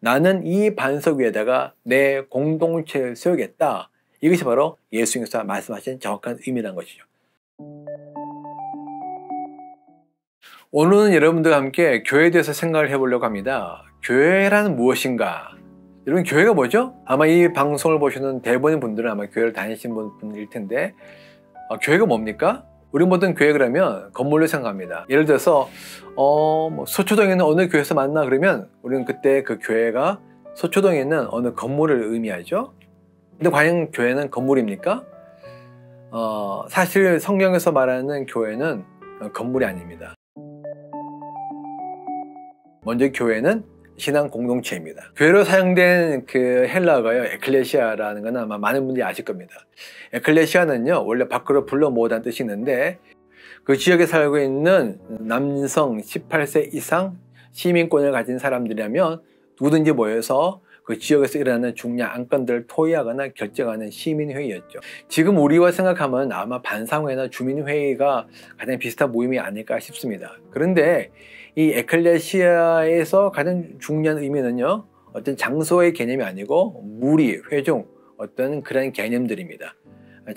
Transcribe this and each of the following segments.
나는 이 반석 위에다가 내 공동체를 세우겠다. 이것이 바로 예수님께서 말씀하신 정확한 의미라는 것이죠. 오늘은 여러분들과 함께 교회에 대해서 생각을 해보려고 합니다. 교회란 무엇인가? 여러분, 교회가 뭐죠? 아마 이 방송을 보시는 대부분의 분들은 아마 교회를 다니신 분일 텐데, 교회가 뭡니까? 우리 모든 교회 그러면 건물을 생각합니다. 예를 들어서 서초동에 있는 어느 교회에서 만나 그러면 우리는 그때 그 교회가 서초동에 있는 어느 건물을 의미하죠. 근데 과연 교회는 건물입니까? 사실 성경에서 말하는 교회는 건물이 아닙니다. 먼저 교회는 신앙 공동체입니다. 교회로 사용된 그 헬라어가요, 에클레시아라는 건 아마 많은 분들이 아실 겁니다. 에클레시아는요, 원래 밖으로 불러 모으다는 뜻이 있는데, 그 지역에 살고 있는 남성 18세 이상 시민권을 가진 사람들이라면 누구든지 모여서 그 지역에서 일어나는 중요한 안건들을 토의하거나 결정하는 시민회의였죠. 지금 우리와 생각하면 아마 반상회나 주민회의가 가장 비슷한 모임이 아닐까 싶습니다. 그런데 이 에클레시아에서 가장 중요한 의미는요, 어떤 장소의 개념이 아니고 무리, 회중, 어떤 그런 개념들입니다.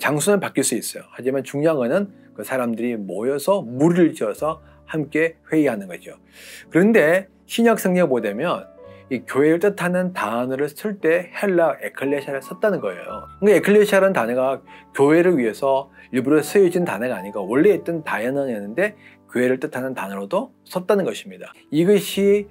장소는 바뀔 수 있어요. 하지만 중요한 거는 그 사람들이 모여서 무리를 지어서 함께 회의하는 거죠. 그런데 신약 성경을 보면 이 교회를 뜻하는 단어를 쓸 때 헬라 에클레시아를 썼다는 거예요. 그러니까 에클레시아라는 단어가 교회를 위해서 일부러 쓰여진 단어가 아니고 원래 있던 단어였는데 교회를 뜻하는 단어로도 썼다는 것입니다. 이것이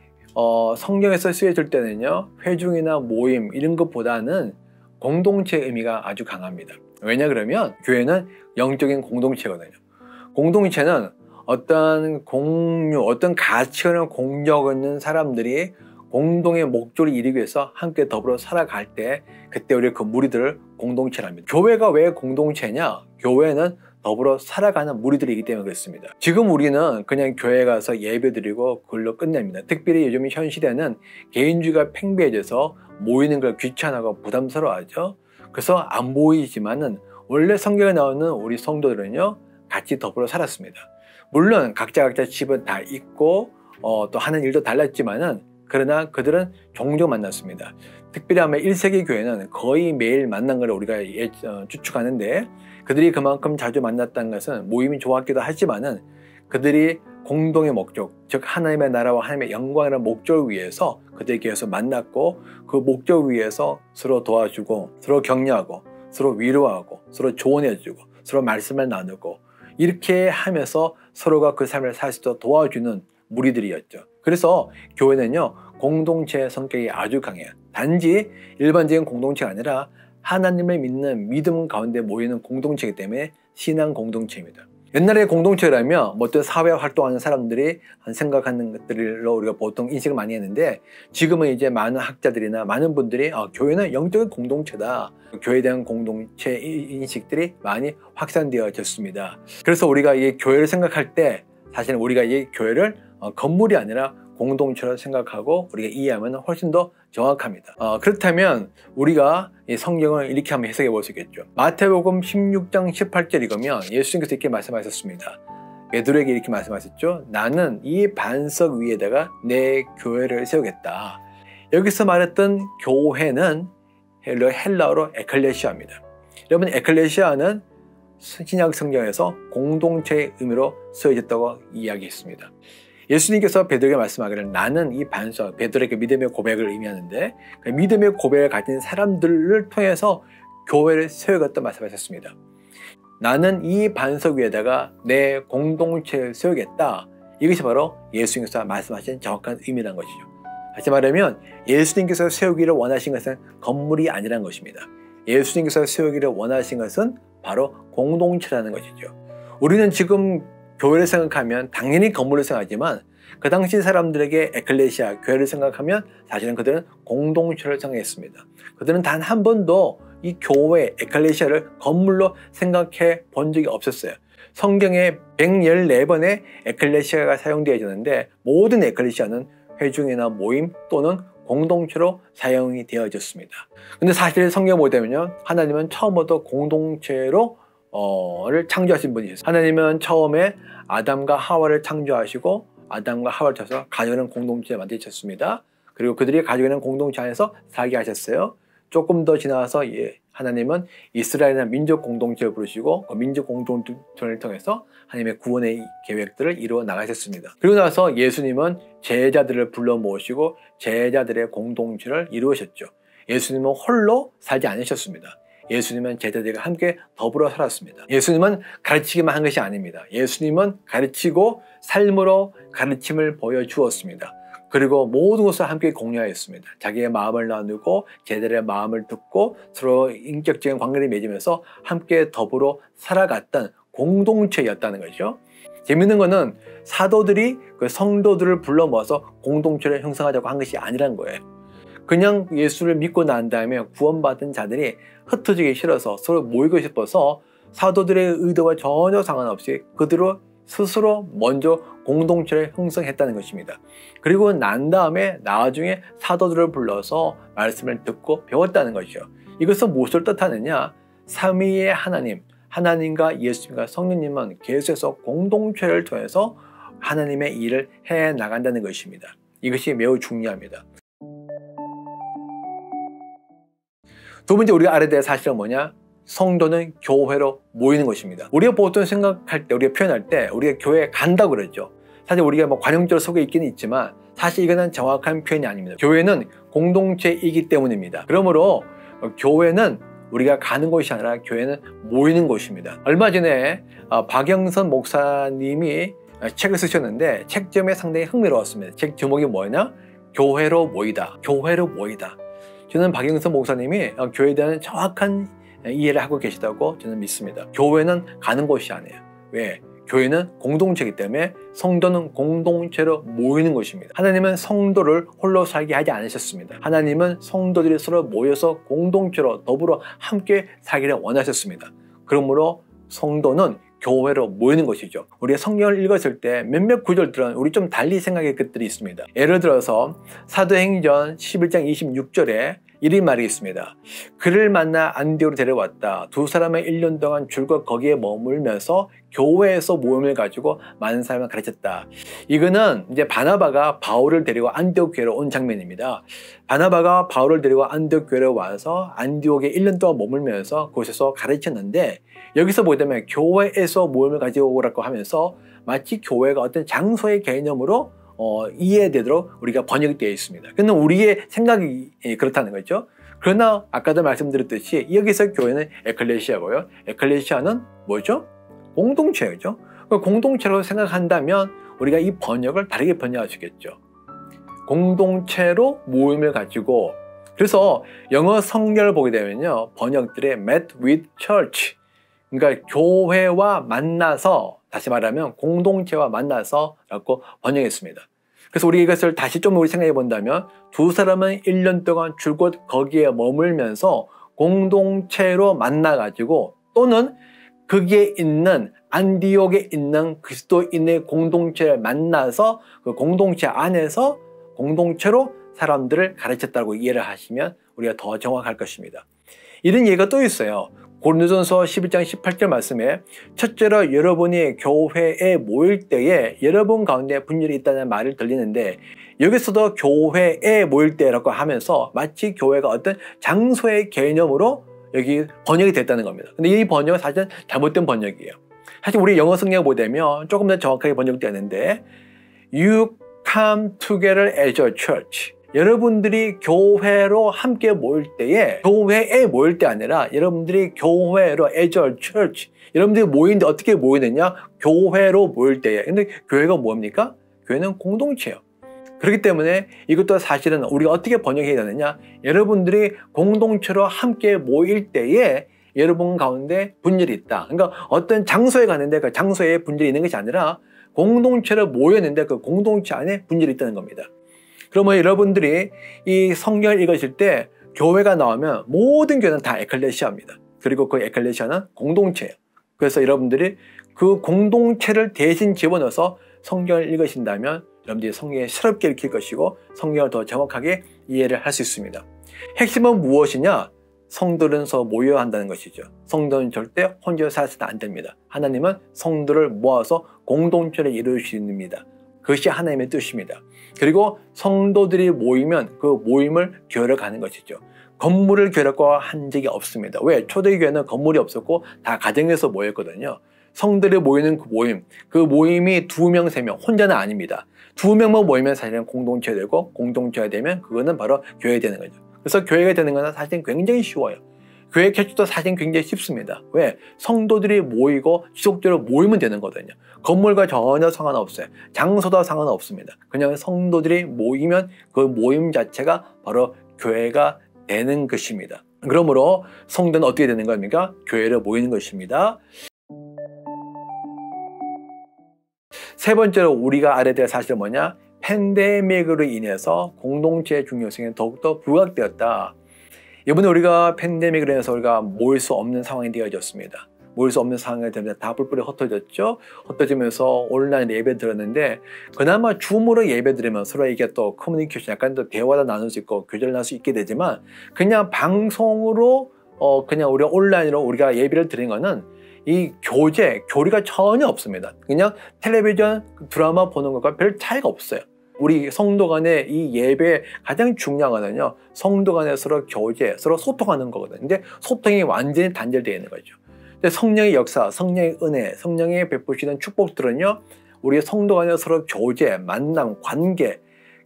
성경에서 쓰여질 때는요, 회중이나 모임 이런 것보다는 공동체의 의미가 아주 강합니다. 왜냐 그러면 교회는 영적인 공동체거든요. 공동체는 어떤 공유, 어떤 가치관을 공유하고 있는 사람들이 공동의 목적을 이루기 위해서 함께 더불어 살아갈 때 그때 우리 그 무리들을 공동체랍니다. 교회가 왜 공동체냐? 교회는 더불어 살아가는 무리들이기 때문에 그렇습니다. 지금 우리는 그냥 교회 가서 예배드리고 그걸로 끝냅니다. 특별히 요즘 현 시대는 개인주의가 팽배해져서 모이는 걸 귀찮아하고 부담스러워하죠. 그래서 안 보이지만은 원래 성경에 나오는 우리 성도들은요, 같이 더불어 살았습니다. 물론 각자 집은 다 있고 또 하는 일도 달랐지만은 그러나 그들은 종종 만났습니다. 특별히 아마 1세기 교회는 거의 매일 만난 걸 우리가 추측하는데, 그들이 그만큼 자주 만났다는 것은 모임이 좋았기도 하지만은 그들이 공동의 목적, 즉 하나님의 나라와 하나님의 영광이라는 목적을 위해서 그들이 계속 만났고, 그 목적 위해서 서로 도와주고 서로 격려하고 서로 위로하고 서로 조언해주고 서로 말씀을 나누고 이렇게 하면서 서로가 그 삶을 살 수 있도록 도와주는 무리들이었죠. 그래서 교회는요, 공동체 성격이 아주 강해요. 단지 일반적인 공동체가 아니라 하나님을 믿는 믿음 가운데 모이는 공동체이기 때문에 신앙 공동체입니다. 옛날에 공동체라면 어떤 사회 활동하는 사람들이 생각하는 것들로 우리가 보통 인식을 많이 했는데, 지금은 이제 많은 학자들이나 많은 분들이 교회는 영적인 공동체다, 교회에 대한 공동체 인식들이 많이 확산되어졌습니다. 그래서 우리가 이 교회를 생각할 때 사실 우리가 이 교회를 건물이 아니라 공동체로 생각하고 우리가 이해하면 훨씬 더 정확합니다. 그렇다면 우리가 이 성경을 이렇게 한번 해석해 볼 수 있겠죠. 마태복음 16장 18절 읽으면 예수님께서 이렇게 말씀하셨습니다. 베드로에게 이렇게 말씀하셨죠. 나는 이 반석 위에다가 내 교회를 세우겠다. 여기서 말했던 교회는 헬라어로 에클레시아입니다. 여러분, 에클레시아는 신약 성경에서 공동체의 의미로 쓰여졌다고 이야기했습니다. 예수님께서 베드로에게 말씀하기를 나는 이 반석, 베드로에게 믿음의 고백을 의미하는데 그 믿음의 고백을 가진 사람들을 통해서 교회를 세우겠다 말씀하셨습니다. 나는 이 반석 위에다가 내 공동체를 세우겠다. 이것이 바로 예수님께서 말씀하신 정확한 의미라는 것이죠. 다시 말하면 예수님께서 세우기를 원하신 것은 건물이 아니라는 것입니다. 예수님께서 세우기를 원하신 것은 바로 공동체라는 것이죠. 우리는 지금 교회를 생각하면 당연히 건물을 생각하지만 그 당시 사람들에게 에클레시아, 교회를 생각하면 사실은 그들은 공동체를 생각했습니다. 그들은 단 한 번도 이 교회, 에클레시아를 건물로 생각해 본 적이 없었어요. 성경에 114번의 에클레시아가 사용되어졌는데 모든 에클레시아는 회중이나 모임 또는 공동체로 사용이 되어졌습니다. 근데 사실 성경 보면요, 하나님은 처음부터 공동체로 를 창조하신 분이셨어요. 하나님은 처음에 아담과 하와를 창조하시고 아담과 하와를 쳐서 가정을 공동체에 만드셨습니다. 그리고 그들이 가지고 있는 공동체 안에서 살게 하셨어요. 조금 더 지나서 하나님은 이스라엘이라는 민족 공동체를 부르시고 그 민족 공동체를 통해서 하나님의 구원의 계획들을 이루어 나가셨습니다. 그리고 나서 예수님은 제자들을 불러 모으시고 제자들의 공동체를 이루셨죠. 예수님은 홀로 살지 않으셨습니다. 예수님은 제자들과 함께 더불어 살았습니다. 예수님은 가르치기만 한 것이 아닙니다. 예수님은 가르치고 삶으로 가르침을 보여주었습니다. 그리고 모든 것을 함께 공유하였습니다. 자기의 마음을 나누고 제자들의 마음을 듣고 서로 인격적인 관계를 맺으면서 함께 더불어 살아갔던 공동체였다는 거죠. 재밌는 거는 사도들이 그 성도들을 불러 모아서 공동체를 형성하자고 한 것이 아니란 거예요. 그냥 예수를 믿고 난 다음에 구원받은 자들이 흩어지기 싫어서 서로 모이고 싶어서 사도들의 의도와 전혀 상관없이 그들로 스스로 먼저 공동체를 형성했다는 것입니다. 그리고 난 다음에 나중에 사도들을 불러서 말씀을 듣고 배웠다는 것이죠. 이것은 무엇을 뜻하느냐? 삼위의 하나님, 하나님과 예수님과 성령님은 계속해서 공동체를 통해서 하나님의 일을 해 나간다는 것입니다. 이것이 매우 중요합니다. 두 번째 우리가 알아야 될 사실은 뭐냐? 성도는 교회로 모이는 것입니다. 우리가 보통 생각할 때, 우리가 표현할 때 우리가 교회에 간다고 그러죠. 사실 우리가 관용적으로 속에 있긴 있지만 사실 이거는 정확한 표현이 아닙니다. 교회는 공동체이기 때문입니다. 그러므로 교회는 우리가 가는 곳이 아니라 교회는 모이는 곳입니다. 얼마 전에 박영선 목사님이 책을 쓰셨는데 책 제목이 상당히 흥미로웠습니다. 책 제목이 뭐냐? 교회로 모이다. 교회로 모이다. 저는 박영선 목사님이 교회에 대한 정확한 이해를 하고 계시다고 저는 믿습니다. 교회는 가는 곳이 아니에요. 왜? 교회는 공동체이기 때문에 성도는 공동체로 모이는 것입니다. 하나님은 성도를 홀로 살게 하지 않으셨습니다. 하나님은 성도들이 서로 모여서 공동체로 더불어 함께 살기를 원하셨습니다. 그러므로 성도는 교회로 모이는 것이죠. 우리가 성경을 읽었을 때 몇몇 구절들은 우리 좀 달리 생각할 것들이 있습니다. 예를 들어서 사도행전 11장 26절에 이런 말이 있습니다. 그를 만나 안디오로 데려왔다. 두 사람은 1년 동안 줄곧 거기에 머물면서 교회에서 모임을 가지고 많은 사람을 가르쳤다. 이거는 이제 바나바가 바울을 데리고 안디옥 교회로 온 장면입니다. 바나바가 바울을 데리고 안디옥 교회로 와서 안디옥에 1년 동안 머물면서 그곳에서 가르쳤는데 여기서 보게 되면 교회에서 모임을 가지고 오라고 하면서 마치 교회가 어떤 장소의 개념으로 이해되도록 우리가 번역이 되어 있습니다. 그런데 우리의 생각이 그렇다는 거죠. 그러나 아까도 말씀드렸듯이 여기서 교회는 에클레시아고요. 에클레시아는 뭐죠? 공동체죠. 공동체로 생각한다면 우리가 이 번역을 다르게 번역할 수 있겠죠. 공동체로 모임을 가지고 그래서 영어 성경을 보게 되면요. 번역들의 met with church 그러니까 교회와 만나서 다시 말하면 공동체와 만나서 라고 번역했습니다. 그래서 우리 이것을 다시 좀 우리 생각해 본다면 두 사람은 1년 동안 줄곧 거기에 머물면서 공동체로 만나가지고 또는 거기에 있는 안디옥에 있는 그리스도인의 공동체를 만나서 그 공동체 안에서 공동체로 사람들을 가르쳤다고 이해를 하시면 우리가 더 정확할 것입니다. 이런 예가 또 있어요. 고린도전서 11장 18절 말씀에 첫째로 여러분이 교회에 모일 때에 여러분 가운데 분열이 있다는 말을 들리는데 여기서도 교회에 모일 때라고 하면서 마치 교회가 어떤 장소의 개념으로 여기 번역이 됐다는 겁니다. 근데 이 번역은 사실은 잘못된 번역이에요. 사실 우리 영어 성경을 보면 조금 더 정확하게 번역되는데 You come together as a church. 여러분들이 교회로 함께 모일 때에 교회에 모일 때 아니라 여러분들이 교회로 as a church 여러분들이 모이는데 어떻게 모이느냐? 교회로 모일 때에. 근데 교회가 뭡니까? 교회는 공동체예요. 그렇기 때문에 이것도 사실은 우리가 어떻게 번역해야 되느냐? 여러분들이 공동체로 함께 모일 때에 여러분 가운데 분열이 있다. 그러니까 어떤 장소에 가는데 그 장소에 분열이 있는 것이 아니라 공동체로 모였는데 그 공동체 안에 분열이 있다는 겁니다. 그러면 여러분들이 이 성경을 읽으실 때 교회가 나오면 모든 교회는 다 에클레시아입니다. 그리고 그 에클레시아는 공동체예요. 그래서 여러분들이 그 공동체를 대신 집어넣어서 성경을 읽으신다면 여러분들이 성경에 새롭게 읽힐 것이고 성경을 더 정확하게 이해를 할 수 있습니다. 핵심은 무엇이냐? 성도는 모여야 한다는 것이죠. 성도는 절대 혼자 살아서는 안 됩니다. 하나님은 성도를 모아서 공동체를 이루십니다. 그것이 하나님의 뜻입니다. 그리고 성도들이 모이면 그 모임을 교회로 가는 것이죠. 건물을 교회라고 한 적이 없습니다. 왜? 초대교회는 건물이 없었고 다 가정에서 모였거든요. 성들이 모이는 그 모임이 2명, 3명, 혼자는 아닙니다. 2명만 모이면 사실은 공동체가 되고, 공동체가 되면 그거는 바로 교회 되는 거죠. 그래서 교회가 되는 것은 사실 굉장히 쉬워요. 교회 개척도 사실 굉장히 쉽습니다. 왜? 성도들이 모이고 지속적으로 모이면 되는 거거든요. 건물과 전혀 상관없어요. 장소도 상관없습니다. 그냥 성도들이 모이면 그 모임 자체가 바로 교회가 되는 것입니다. 그러므로 성도는 어떻게 되는 겁니까? 교회로 모이는 것입니다. 세 번째로 우리가 알아야 될 사실은 뭐냐? 팬데믹으로 인해서 공동체의 중요성이 더욱더 부각되었다. 이번에 우리가 팬데믹으로 인해서 우리가 모일 수 없는 상황이 되어졌습니다. 모일 수 없는 상황이 되면서 다 뿔뿔이 흩어졌죠. 흩어지면서 온라인 예배 드렸는데 그나마 줌으로 예배 드리면 서로에게 또 커뮤니케이션 약간 더 대화도 나눌 수 있고 교제를 나눌 수 있게 되지만 그냥 방송으로 그냥 우리가 온라인으로 우리가 예배를 드린 거는 이 교리가 전혀 없습니다. 그냥 텔레비전 드라마 보는 것과 별 차이가 없어요. 우리 성도 간의 이 예배의 가장 중요한 거는요, 성도 간에 서로 교제, 서로 소통하는 거거든요. 근데 소통이 완전히 단절되어 있는 거죠. 근데 성령의 역사, 성령의 은혜, 성령의 베푸시는 축복들은요, 우리 성도 간에 서로 교제, 만남, 관계,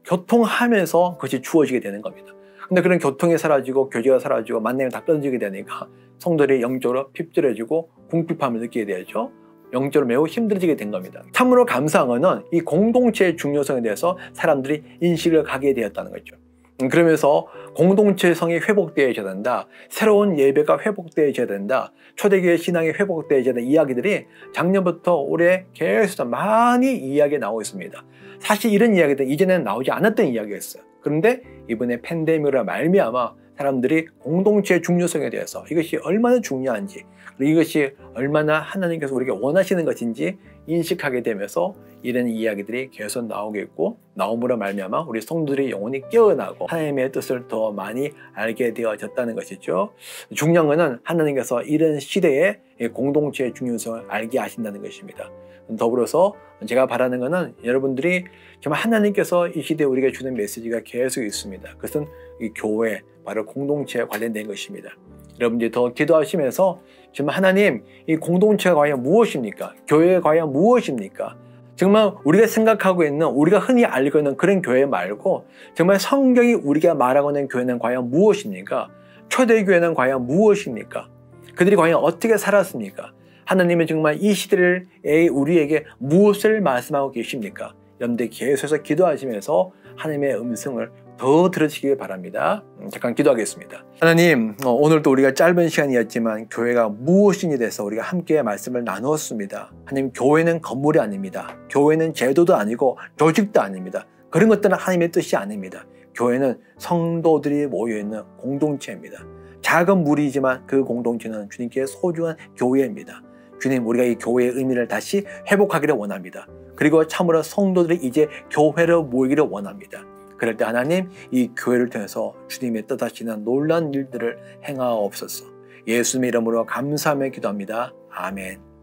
교통하면서 그것이 주어지게 되는 겁니다. 근데 그런 교통이 사라지고 교제가 사라지고 만남이 다 끊어지게 되니까 성도들이 영적으로 핍절해지고 궁핍함을 느끼게 되죠. 영적으로 매우 힘들어지게 된 겁니다. 참으로 감사한 것은 이 공동체의 중요성에 대해서 사람들이 인식을 하게 되었다는 거죠. 그러면서 공동체성이 회복되어야 된다. 새로운 예배가 회복되어야 된다. 초대교회 신앙이 회복되어야 된다. 이야기들이 작년부터 올해 계속 많이 이야기가 나오고 있습니다. 사실 이런 이야기들은 이전에는 나오지 않았던 이야기였어요. 그런데 이번에 팬데믹으로 말미암아 사람들이 공동체의 중요성에 대해서 이것이 얼마나 중요한지, 그리고 이것이 얼마나 하나님께서 우리에게 원하시는 것인지 인식하게 되면서 이런 이야기들이 계속 나오겠고, 나옴으로 말미암아 우리 성도들이 영혼이 깨어나고 하나님의 뜻을 더 많이 알게 되어졌다는 것이죠. 중요한 것은 하나님께서 이런 시대에 공동체의 중요성을 알게 하신다는 것입니다. 더불어서 제가 바라는 것은 여러분들이 정말 하나님께서 이 시대에 우리에게 주는 메시지가 계속 있습니다. 그것은 이 교회, 바로 공동체에 관련된 것입니다. 여러분들이 더 기도하시면서 정말 하나님, 이 공동체가 과연 무엇입니까? 교회가 과연 무엇입니까? 정말 우리가 생각하고 있는, 우리가 흔히 알고 있는 그런 교회 말고 정말 성경이 우리가 말하고 있는 교회는 과연 무엇입니까? 초대교회는 과연 무엇입니까? 그들이 과연 어떻게 살았습니까? 하나님은 정말 이 시대를 우리에게 무엇을 말씀하고 계십니까? 여러분들 계속해서 기도하시면서 하나님의 음성을 더 들으시길 바랍니다. 잠깐 기도하겠습니다. 하나님, 오늘도 우리가 짧은 시간이었지만 교회가 무엇인지 대해서 우리가 함께 말씀을 나누었습니다. 하나님, 교회는 건물이 아닙니다. 교회는 제도도 아니고 조직도 아닙니다. 그런 것들은 하나님의 뜻이 아닙니다. 교회는 성도들이 모여있는 공동체입니다. 작은 무리지만 그 공동체는 주님께 소중한 교회입니다. 주님, 우리가 이 교회의 의미를 다시 회복하기를 원합니다. 그리고 참으로 성도들이 이제 교회로 모이기를 원합니다. 그럴 때 하나님, 이 교회를 통해서 주님의 뜻하시는 놀라운 일들을 행하옵소서. 예수님의 이름으로 감사하며 기도합니다. 아멘.